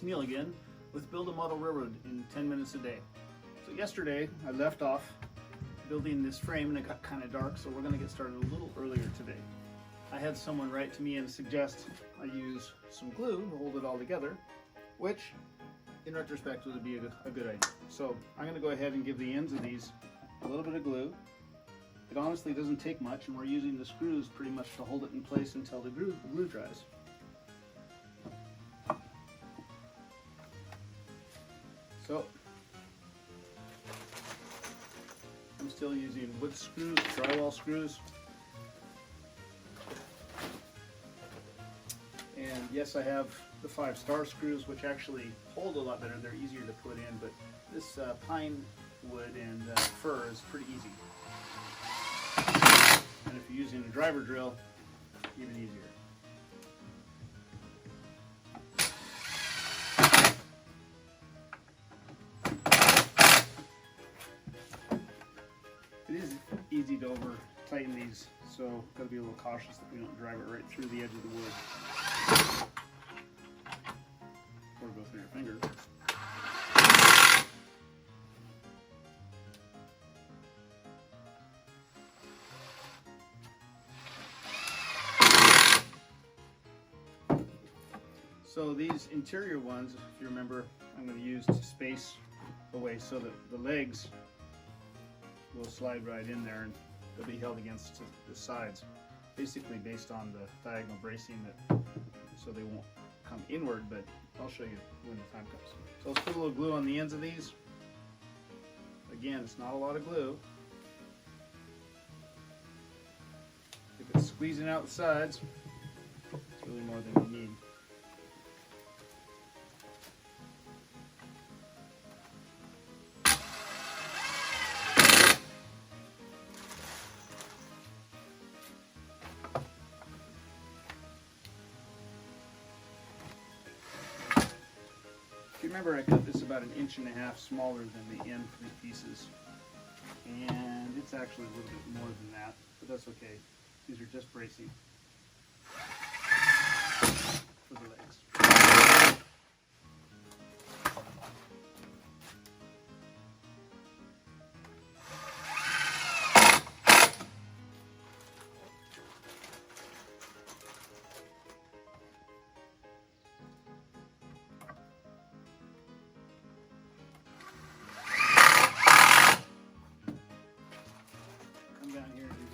it's Neil again with Build a Model Railroad in 10 minutes a day. So yesterday I left off building this frame and it got kind of dark, so we're going to get started a little earlier today. I had someone write to me and suggest I use some glue to hold it all together, which in retrospect would be a good idea. So I'm going to go ahead and give the ends of these a little bit of glue. It honestly doesn't take much, and we're using the screws pretty much to hold it in place until the glue dries. So I'm still using wood screws, drywall screws. And yes, I have the 5-star screws, which actually hold a lot better. They're easier to put in, but this pine wood and fir is pretty easy. And if you're using a driver drill, even easier. It is easy to over tighten these, so got to be a little cautious that we don't drive it right through the edge of the wood. Or go through your fingers. So these interior ones, if you remember, I'm going to use to space away so that the legs will slide right in there and they'll be held against the sides, basically based on the diagonal bracing, that so they won't come inward, but I'll show you when the time comes. So let's put a little glue on the ends of these. Again, it's not a lot of glue. If it's squeezing out the sides, it's really more than you need. If you remember, I cut this about 1.5 inches smaller than the end 3 pieces, and it's actually a little bit more than that, but that's okay. These are just bracing for the legs.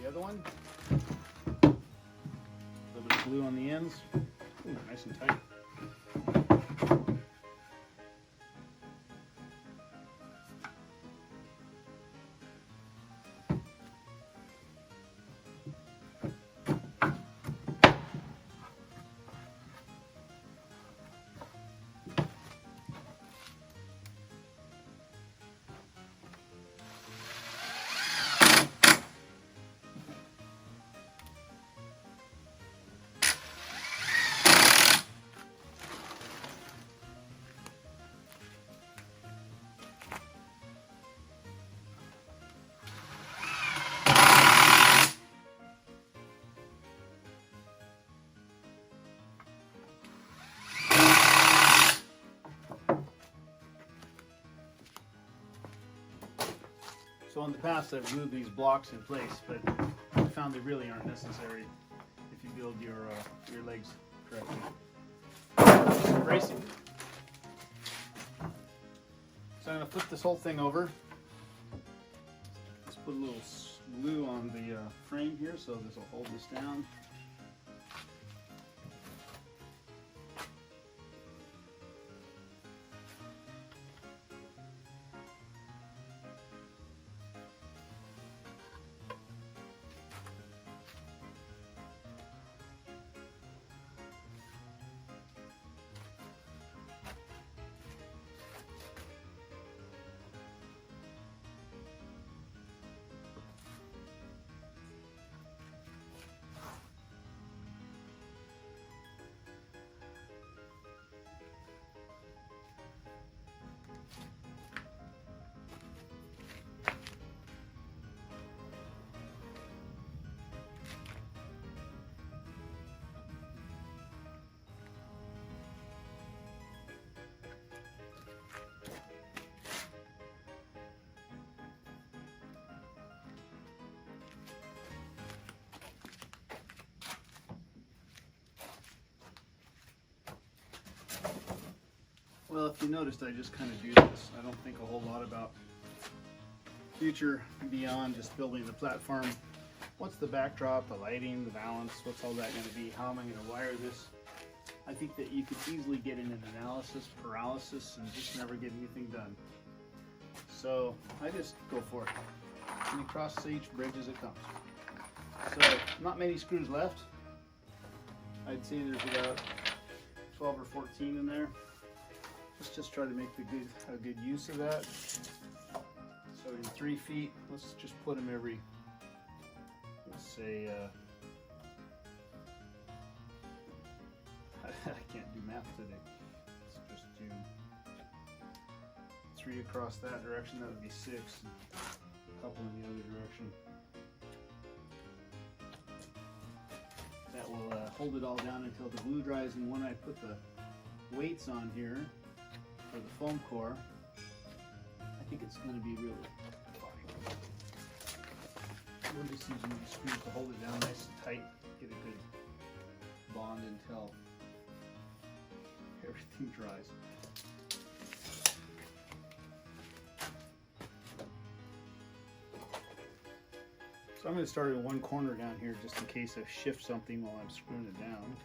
Other one, a little bit of glue on the ends. Ooh, nice and tight. So in the past I've glued these blocks in place, but I found they really aren't necessary if you build your legs correctly. Bracing. So I'm going to flip this whole thing over. Let's put a little glue on the frame here so this will hold this down. Well, if you noticed, I just kind of do this. I don't think a whole lot about future beyond just building the platform. What's the backdrop, the lighting, the balance, what's all that going to be? How am I going to wire this? I think that you could easily get in an analysis paralysis and just never get anything done. So I just go for it. And you cross each bridge as it comes. So not many screws left. I'd say there's about 12 or 14 in there. Let's just try to make a good use of that. So in 3 feet, let's just put them every, let's say, I can't do math today. Let's just do 3 across that direction, that would be 6. A couple in the other direction. That will hold it all down until the glue dries, and when I put the weights on here for the foam core, I think it's going to be really fine. We're just using these screws to hold it down nice and tight, get a good bond until everything dries. So I'm going to start in one corner down here just in case I shift something while I'm screwing it down.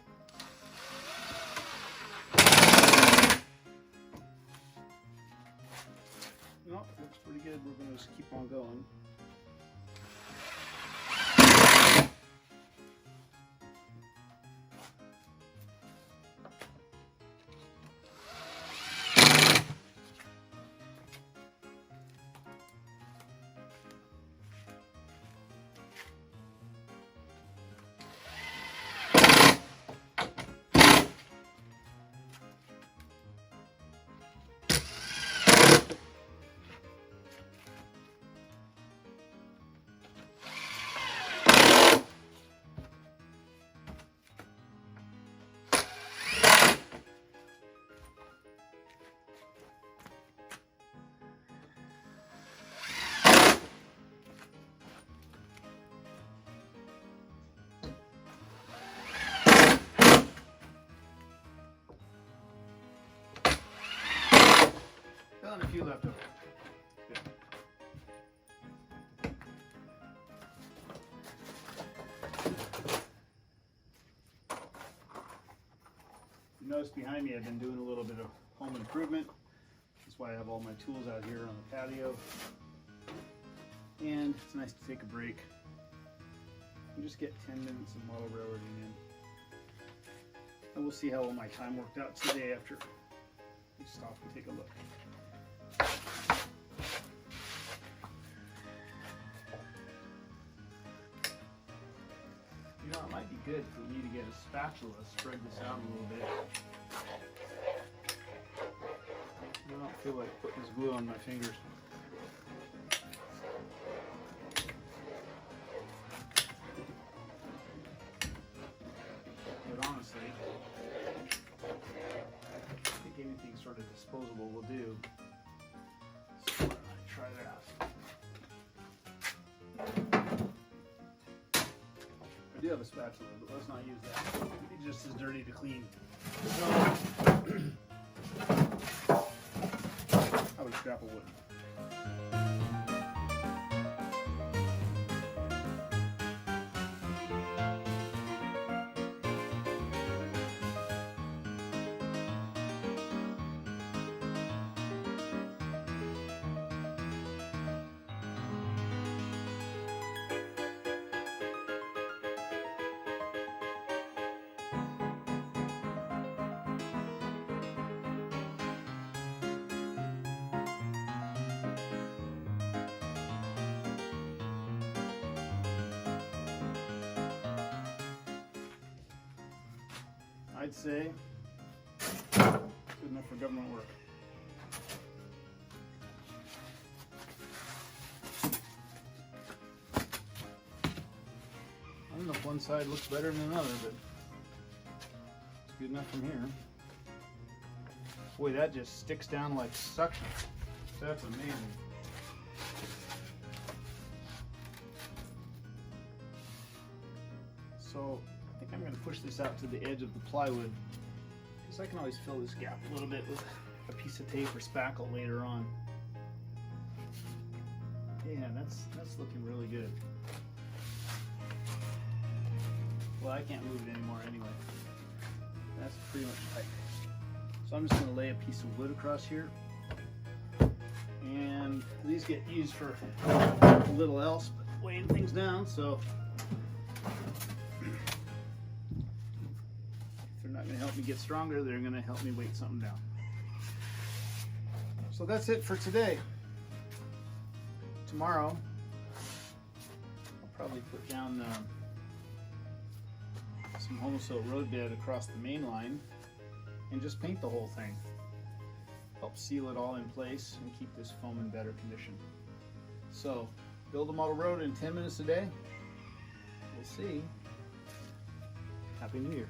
No, looks pretty good. We're going to just keep on going. And a few left over. Good. You notice behind me I've been doing a little bit of home improvement. That's why I have all my tools out here on the patio. And it's nice to take a break and just get 10 minutes of model railroading in. And we'll see how well my time worked out today after we stop and take a look. You know, it might be good for me to get a spatula, spread this out a little bit. I don't feel like putting this glue on my fingers. But honestly, I think anything sort of disposable will do. So why don't I try that? I do have a spatula, but let's not use that. It's just as dirty to clean. So I would scrap a wood. I'd say good enough for government work. I don't know if one side looks better than another, but it's good enough from here. Boy, that just sticks down like suction. That's amazing. So I think I'm going to push this out to the edge of the plywood because I can always fill this gap a little bit with a piece of tape or spackle later on. Yeah, that's looking really good. Well, I can't move it anymore anyway. That's pretty much tight. So I'm just going to lay a piece of wood across here. And these get used for little else but weighing things down, so if they're not going to help me get stronger, they're going to help me weight something down. So that's it for today. Tomorrow, I'll probably put down some homosil road bed across the main line and just paint the whole thing. Help seal it all in place and keep this foam in better condition. So, build a model road in 10 minutes a day. We'll see. Happy New Year.